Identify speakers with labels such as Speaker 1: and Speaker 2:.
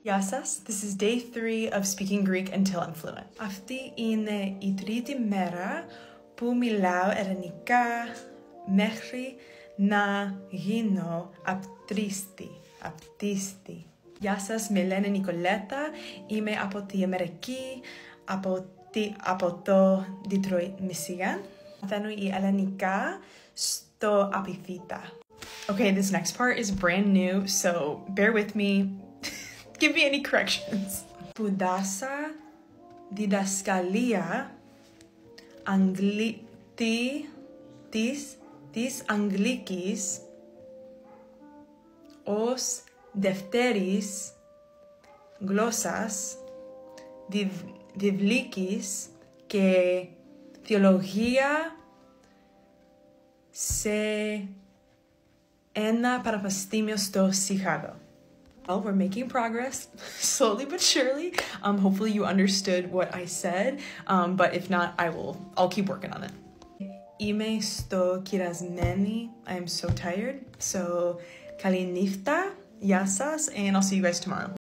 Speaker 1: Γεια σας, this is day 3 of speaking Greek until I'm fluent. Αυτή είναι η τρίτη μέρα που μιλάω ελληνικά μέχρι να γίνω απτίστη. Γεια σας, με λένε Νικολέτα, είμαι από τη Αμερική, από το Detroit, Michigan. Μαθαίνω η ελληνικά στο Απιθύτα. Okay, this next part is brand new, so bear with me. Give me any corrections. Σπουδάσα διδασκαλία της Αγγλικής ως δεύτερης γλώσσας, βιβλικής και θεολογία σε ένα πανεπιστήμιο στο Chicago. Well, we're making progress slowly but surely. Hopefully you understood what I said, but if not, I'll keep working on it. Είμαι στο κουρασμένη. I'm so tired. So, καλή νύχτα, γεια σας, and I'll see you guys tomorrow.